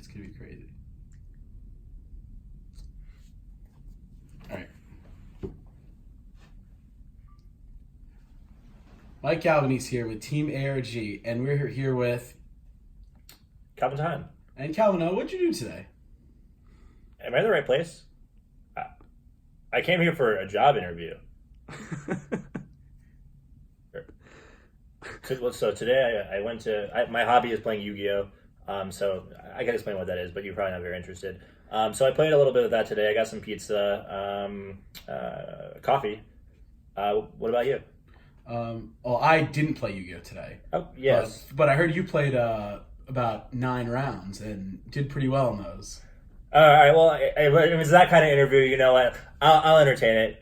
It's going to be crazy. All right. Mike Albanese here with Team ARG, and we're here with Calvin Tahan. And Calvin, what'd you do today? Am I in the right place? I came here for a job interview. So today I went to... my hobby is playing Yu-Gi-Oh! So I can explain what that is, but you're probably not very interested. So I played a little bit of that today. I got some pizza, coffee. What about you? Well, I didn't play Yu-Gi-Oh! Today. Oh, yes. But I heard you played about 9 rounds and did pretty well in those. All right, well, it was that kind of interview, you know what? I'll entertain it.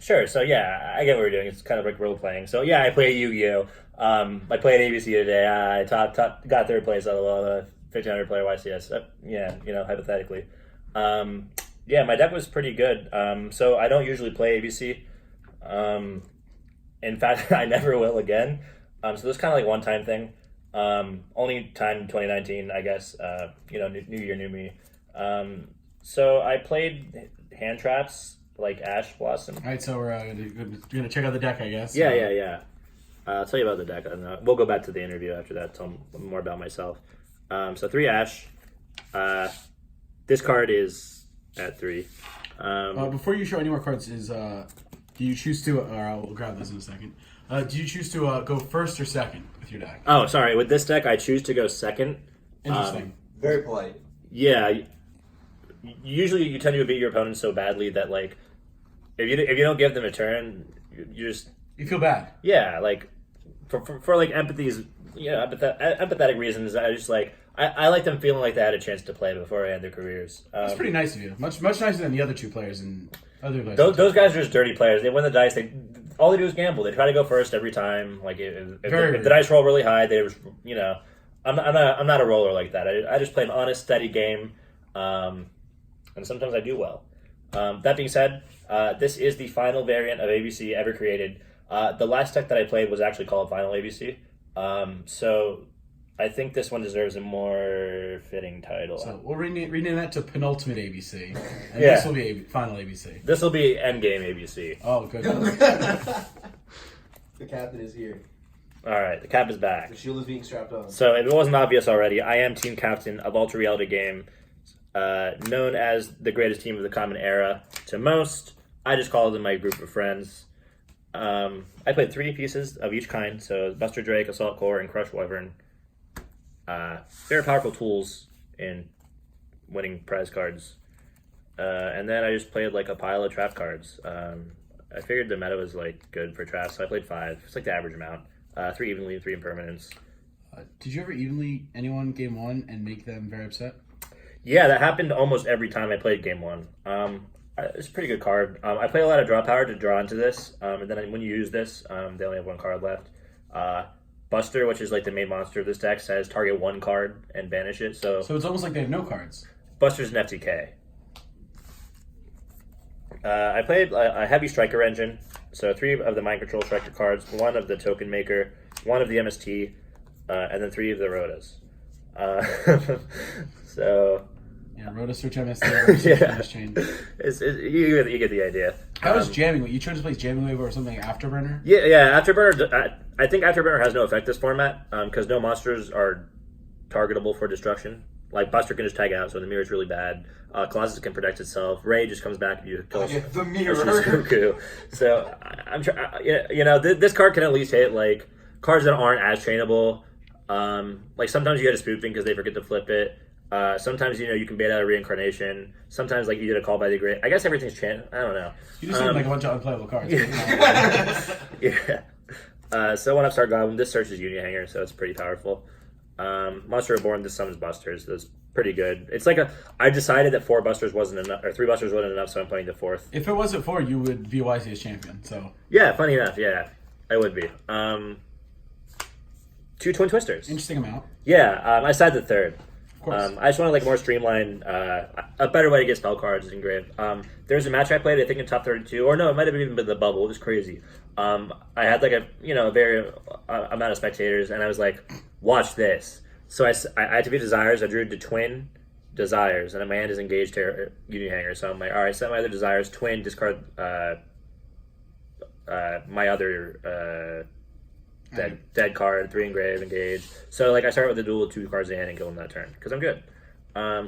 Sure, so yeah, I get what we're doing. It's kind of like role-playing. So yeah, I played Yu-Gi-Oh! I played ABC today. I got third place out of the 1,500-player YCS. Yeah, you know, hypothetically. Yeah, my deck was pretty good. So I don't usually play ABC. In fact, I never will again. So this is kind of like a one-time thing. Only time 2019, I guess. You know, new year, new me. So I played hand traps like Ash Blossom. All right, so we're gonna check out the deck, I guess. Yeah. I'll tell you about the deck. We'll go back to the interview after that. Tell more about myself. So 3 Ash. This card is at 3. Before you show any more cards, do you choose to? Or I'll grab this in a second. Do you choose to go first or second with your deck? Oh, sorry. With this deck, I choose to go second. Interesting. Very polite. Yeah. Usually, you tend to beat your opponent so badly that like, if you don't give them a turn, you feel bad. Yeah, like for like empathy's, you know, empathetic reasons. I just like I like them feeling like they had a chance to play before I end their careers. That's pretty nice of you. Much nicer than the other 2 players and other players. Those guys are just dirty players. They win the dice. All they do is gamble. They try to go first every time. Like if the dice roll really high, they just, you know. I'm not a roller like that. I just play an honest, steady game, and sometimes I do well. That being said, this is the final variant of ABC ever created. The last deck that I played was actually called Final ABC. So I think this one deserves a more fitting title. So we'll rename that to Penultimate ABC. And Yeah. This will be Final ABC. This will be Endgame ABC. Oh, good. The captain is here. All right, the cap is back. The shield is being strapped on. So if it wasn't obvious already, I am team captain of Ultra Reality Game, known as the greatest team of the common era to most. I just call them my group of friends. I played 3 pieces of each kind, so Buster Drake, Assault Core, and Crush Wyvern. Very powerful tools in winning prize cards. And then I just played like a pile of trap cards. I figured the meta was like good for traps, so I played 5. It's like the average amount. 3 evenly, 3 impermanents. Did you ever evenly anyone game 1 and make them very upset? Yeah, that happened almost every time I played game 1. It's a pretty good card. I play a lot of draw power to draw into this, and then when you use this, they only have 1 card left. Buster, which is like the main monster of this deck, says target 1 card and banish it. So it's almost like they have no cards. Buster's an FTK. I played a heavy striker engine, so 3 of the mind control striker cards, 1 of the token maker, 1 of the MST, and then 3 of the Rotas. So yeah, Rota search MST. yeah, chain. You get the idea. How is jamming? You chose to play jamming wave or something Afterburner? Yeah. Afterburner. I think Afterburner has no effect this format because no monsters are targetable for destruction. Like Buster can just tag out, so the mirror is really bad. Colossus can protect itself. Ray just comes back if you kill the mirror. Goku. So I'm trying. You know, this card can at least hit like cards that aren't as trainable. Like sometimes you get a spoofing because they forget to flip it. Sometimes you can bait out a reincarnation. Sometimes like you get a call by the great. I guess everything's I don't know. You just seem like a bunch of unplayable cards. Yeah. So when I start Goblin, this searches Union Hanger, so it's pretty powerful. Monster Reborn, this summons Busters. That's pretty good. It's like I decided that 4 Busters wasn't enough, or 3 Busters wasn't enough, so I'm playing the 4th. If it wasn't 4, you would be YCS champion. So yeah, funny enough, yeah, I would be. 2 Twin Twisters. Interesting amount. Yeah, I decided the 3rd. Of course. I just want to like more streamlined, a better way to get spell cards engraved. There's a match I played, I think in top 32, or no, it might have even been the bubble. It was crazy. I had like a very amount of spectators, and I was like, watch this. So I activated Desires. I drew to Twin, desires, and my hand is engaged here, Union Hanger. So I'm like, all right, set my other desires, twin, discard my other dead card, 3 engrave, engage. So like I start with a duel, 2 cards in hand, and kill them that turn because I'm good.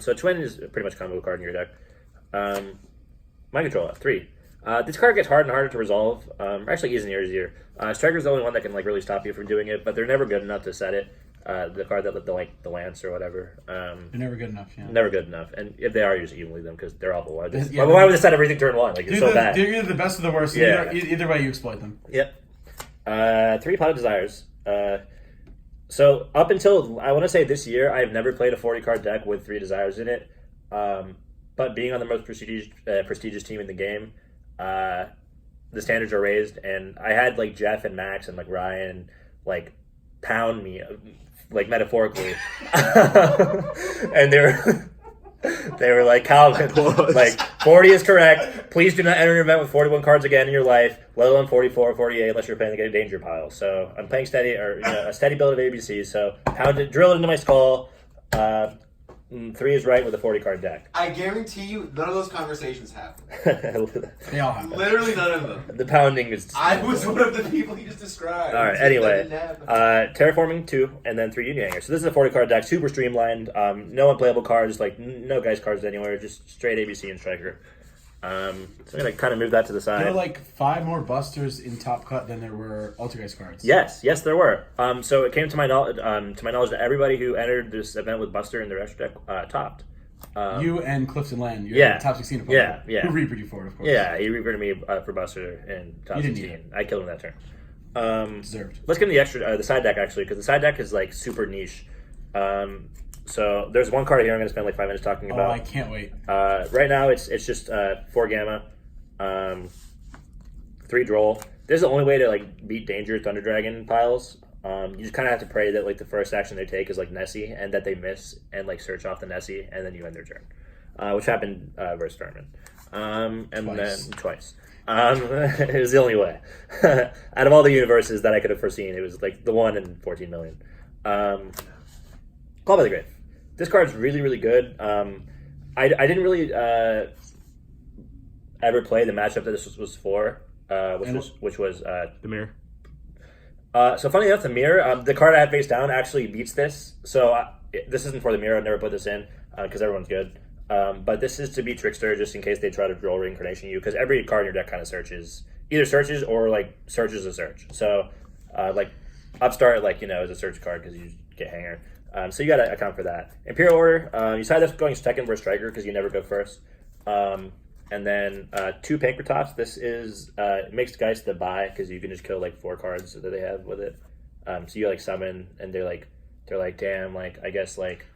So twin is pretty much a combo card in your deck. Mind control 3. This card gets harder and harder to resolve. Actually, easier and easier. Striker's the only one that can like really stop you from doing it, but they're never good enough to set it. The card that the lance or whatever. They're never good enough. Yeah. Never good enough, and if they are, you just evenly them because they're awful. Why would they, Yeah, why would they set everything turn 1? Like it's so bad. They're either the best or the worst. Yeah. Either way, you exploit them. Yep. 3 Pot of Desires. So up until I want to say this year, I've never played a 40 card deck with 3 desires in it. But being on the most prestigious team in the game, the standards are raised, and I had like Jeff and Max and like Ryan like pound me like metaphorically, and they were like, Calvin, like 40 is correct. Please do not enter an event with 41 cards again in your life, let alone 44 or 48 unless you're playing the danger pile. So I'm playing steady, or a steady build of ABC. So drill it into my skull. 3 is right with a 40 card deck. I guarantee you, none of those conversations happen. They all happen. Literally none of them. The pounding is. I was one of the people you just described. All right. Anyway, terraforming 2 and then 3 Union Hanger. So this is a 40 card deck, super streamlined. No unplayable cards, like no guys cards anywhere, just straight ABC and striker. So I'm gonna kind of move that to the side. There were like 5 more busters in Top Cut than there were Altergeist cards. Yes, there were. So it came to my knowledge that everybody who entered this event with Buster in their extra deck topped. You and Clifton Land. You're Yeah. the top 16 opponent. Yeah. Who reapered you for it, of course. Yeah, he reverted me for Buster in top You didn't 16. need I killed him that turn. Deserved. Let's get into the side deck actually, because the side deck is like super niche. So there's one card here I'm going to spend like 5 minutes talking about. Oh, I can't wait. Right now it's just 4 Gamma, 3 Droll. This is the only way to like beat Danger Thunder Dragon piles. You just kind of have to pray that like the first action they take is like Nessie, and that they miss and like search off the Nessie, and then you end their turn, which happened versus Starman, and Twice. then twice. It was the only way. Out of all the universes that I could have foreseen, it was like the 1 in 14 million. Call by the Grave. This card's really, really good. I didn't really ever play the matchup that this was for, which was The mirror. so funny enough, the mirror, the card I had face down actually beats this. So this isn't for the mirror. I've never put this in because everyone's good. But this is to beat Trickster, just in case they try to draw reincarnation you, because every card in your deck kind of either searches or like searches a search. So like Upstart, like is a search card because you get Hanger. So you got to account for that. Imperial Order, you decide that's going second versus Striker because you never go first. And then 2 Pankratops. This is it makes Geist the buy because you can just kill like 4 cards that they have with it. So you like summon, and they're like damn, like I guess like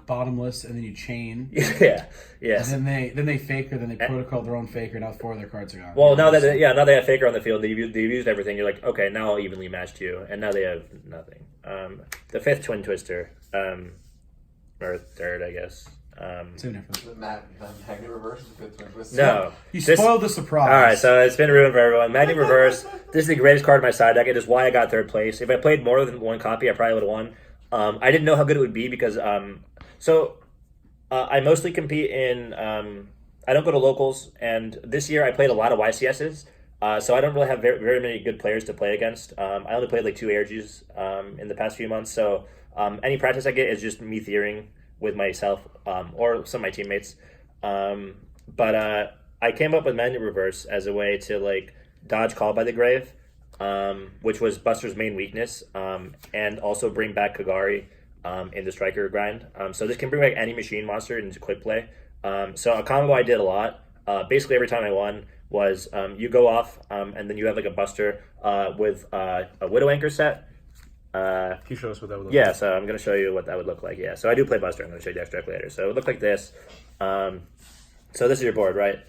bottomless, and then you chain. yeah, yes. And then they faker, then they protocol their own faker. Now 4 of their cards are gone. Well, now they have Faker on the field. They've used everything. You're like, okay, now I'll evenly match to you, and now they have nothing. The 5th Twin Twister, or 3rd, I guess. Same difference. Magnet Reverse is a good twin twist. No, You spoiled the surprise. All right, so it's been ruined for everyone. Magnet Reverse. This is the greatest card in my side deck. It is why I got 3rd place. If I played more than 1 copy, I probably would have won. I didn't know how good it would be because I mostly compete in. I don't go to locals, and this year I played a lot of YCSs. So I don't really have very, very many good players to play against. I only played like 2 ARGs in the past few months. So any practice I get is just me theoring with myself or some of my teammates. But I came up with Magnet Reverse as a way to like dodge Call by the Grave, which was Buster's main weakness, and also bring back Kagari in the Striker grind. So this can bring back any machine monster into quick play. So a combo I did a lot. Basically every time I won was you go off and then you have like a Buster with a Widow Anchor set. Can you show us what that would look Yeah, like? so I'm going to show you what that would look like. Yeah, so I do play Buster. I'm going to show you the extract later. So it would look like this. So this is your board, right?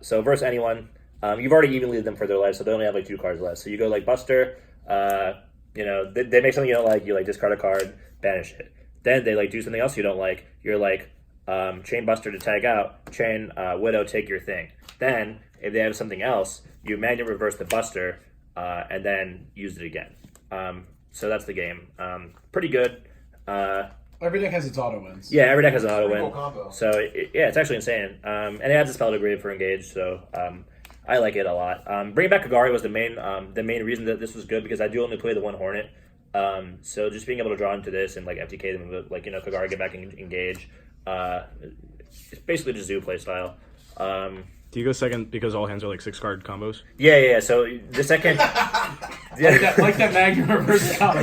So versus anyone, you've already evenly them for their life, so they only have like 2 cards left. So you go like Buster, they make something you don't like, you like discard a card, banish it. Then they like do something else you don't like. You're like chain Buster to tag out, chain Widow, take your thing. Then if they have something else, you Magnet Reverse the Buster, and then use it again. So that's the game. Pretty good. Every deck has its auto wins. Yeah, every deck has an auto Pretty win. cool combo. So yeah, it's actually insane. And it adds a spell degree for engage, so I like it a lot. Bringing back Kagari was the main reason that this was good because I do only play the one Hornet. So just being able to draw into this and like FTK them with like Kagari get back and engage. It's basically just zoo play style. Do you go second because all hands are like 6-card combos? Yeah. So the second. like that Magnum reverse combo.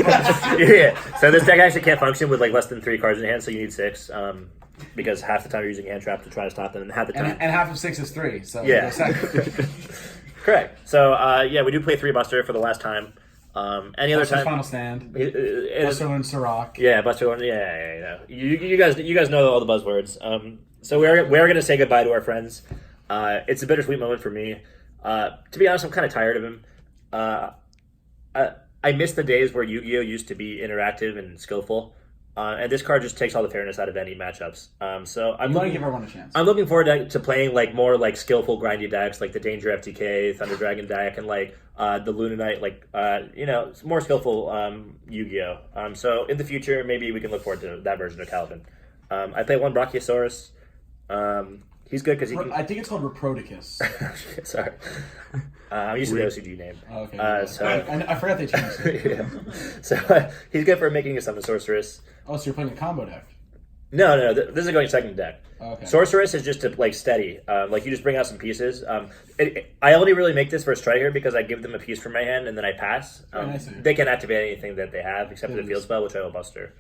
Yeah. So this deck actually can't function with like less than 3 cards in hand, so you need 6. Because half the time you're using hand trap to try to stop them, and half the time. And half of 6 is 3. So Yeah. Correct. So yeah, we do play 3 Buster for the last time. Any other Buster's time? Final Stand. It Buster and Sirach. Yeah, Buster. Yeah. You guys know all the buzzwords. So we're gonna say goodbye to our friends. It's a bittersweet moment for me. To be honest, I'm kind of tired of him. I miss the days where Yu-Gi-Oh used to be interactive and skillful, and this card just takes all the fairness out of any matchups. So I'm going to give everyone a chance. I'm looking forward to playing like more like skillful grindy decks like the Danger FTK, Thunder Dragon deck, and like the Luna Knight, like more skillful Yu-Gi-Oh. So in the future, maybe we can look forward to that version of Calvin. I play one Brachiosaurus. He's good because he. I think it's called Reprodicus. Sorry, I'm used to the OCG name. Okay. So I forgot they changed it. yeah. So he's good for making a summon sorceress. Oh, so you're playing a combo deck. No. This is going second deck. Okay. Sorceress is just to like steady. Like you just bring out some pieces. I only really make this for a striker because I give them a piece from my hand and then I pass. I see. They can activate anything that they have except for the field spell, which I will Buster.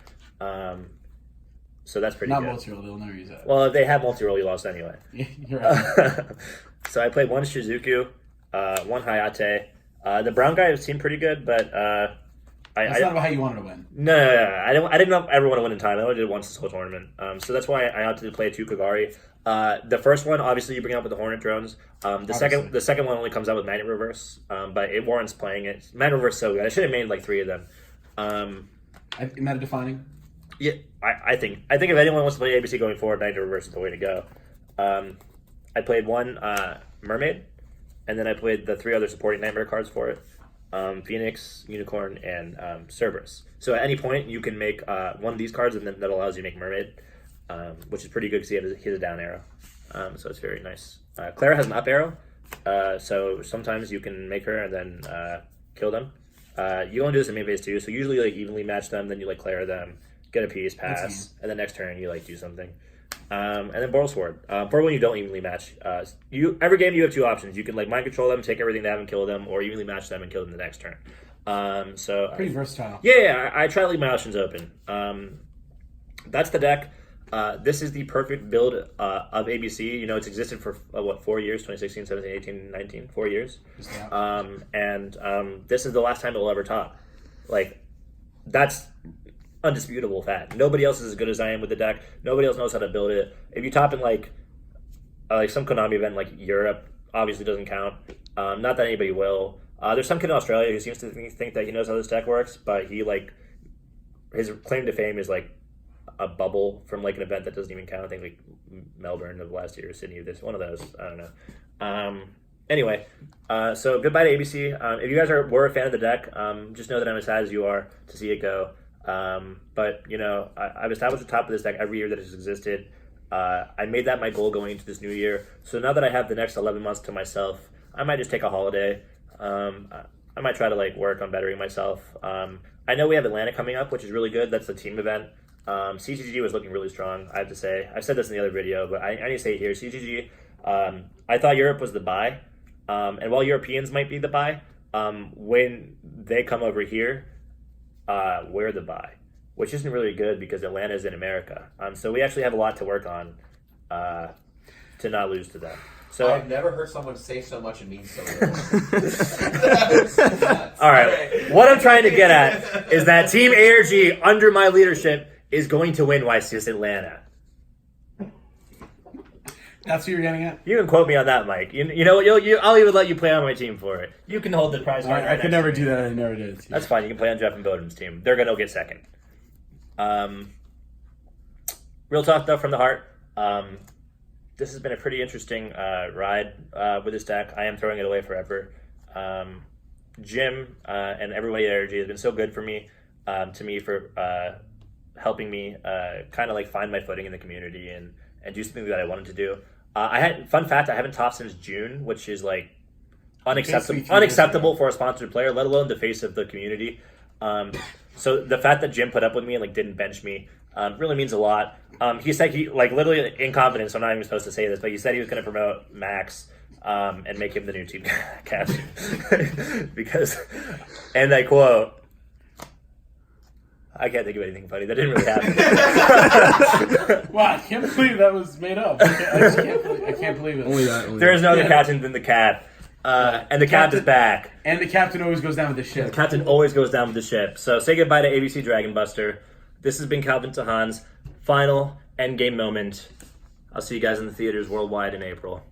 So that's pretty Not good. multi-roll, they'll never use that. Well, if they have multi-roll, you lost anyway. You're right. So I played one Shizuku, one Hayate. The brown guy seemed pretty good, but That's not about how you wanted to win. No. I didn't ever want to win in time. I only did it once this whole tournament. So that's why I opted to play 2 Kagari. The first one, obviously, you bring up with the Hornet drones. The second one only comes out with Magnet Reverse, but it warrants playing it. Magnet Reverse is so good. I should have made like 3 of them. Meta defining. Yeah, I think if anyone wants to play ABC going forward, Magnet Reverse is the way to go. I played one Mermaid, and then I played the 3 other supporting Nightmare cards for it. Phoenix, Unicorn, and Cerberus. So at any point, you can make one of these cards, and then that allows you to make Mermaid, which is pretty good because he has a down arrow. So it's very nice. Clara has an up arrow, so sometimes you can make her and then kill them. You only do this in main phase too, so usually like evenly match them, then you like Clara them, get a piece, pass, and the next turn you like do something. And then Boral Sword. For when you don't evenly match, every game you have 2 options. You can like mind control them, take everything they have and kill them, or evenly match them and kill them the next turn. So Pretty versatile. Yeah, I try to leave my options open. That's the deck. This is the perfect build of ABC. It's existed for 4 years? 2016, 17, 18, 19, 4 years. And this is the last time it will ever top. Like, that's undisputable fact. Nobody else is as good as I am with the deck. Nobody else knows how to build it. If you top in like some Konami event like Europe, obviously doesn't count. Not that anybody will. There's some kid in Australia who seems to think that he knows how this deck works, but his claim to fame is like a bubble from like an event that doesn't even count. I think like Melbourne of last year, or Sydney of this, one of those. I don't know. Anyway, so goodbye to ABC. If you guys were a fan of the deck, just know that I'm as sad as you are to see it go. But I've established the top of this deck every year that it's existed. I made that my goal going into this new year. So now that I have the next 11 months to myself, I might just take a holiday. I might try to like work on bettering myself. I know we have Atlanta coming up, which is really good. That's the team event. CTG was looking really strong, I have to say. I've said this in the other video, but I need to say it here. CTG, I thought Europe was the buy. And while Europeans might be the buy, when they come over here, we're the buy, which isn't really good because Atlanta is in America. So we actually have a lot to work on to not lose to them. So I've never heard someone say so much and mean so little. all right, what I'm trying to get at is that Team ARG under my leadership is going to win YCS Atlanta. That's what you're getting at? You can quote me on that, Mike. You know what? I'll even let you play on my team for it. You can hold the prize. I could never do that. I never did. That's fine. You can play on Jeff and Bowden's team. They're gonna get second. Real talk though, from the heart. This has been a pretty interesting ride with this deck. I am throwing it away forever. Jim and everybody at ARG has been so good for me, for helping me kind of like find my footing in the community and do something that I wanted to do. Fun fact, I haven't topped since June, which is like unacceptable for a sponsored player, let alone the face of the community. So the fact that Jim put up with me and like didn't bench me really means a lot. He said he like literally in confidence. I'm not even supposed to say this, but he said he was going to promote Max and make him the new team captain because, and I quote, I can't think of anything funny. That didn't really happen. Wow, I can't believe that was made up. I can't believe it. Only that. There is no other captain than the cat. And the captain is back. And the captain always goes down with the ship. The captain always goes down with the ship. So say goodbye to ABC Dragon Buster. This has been Calvin Tahan's final endgame moment. I'll see you guys in the theaters worldwide in April.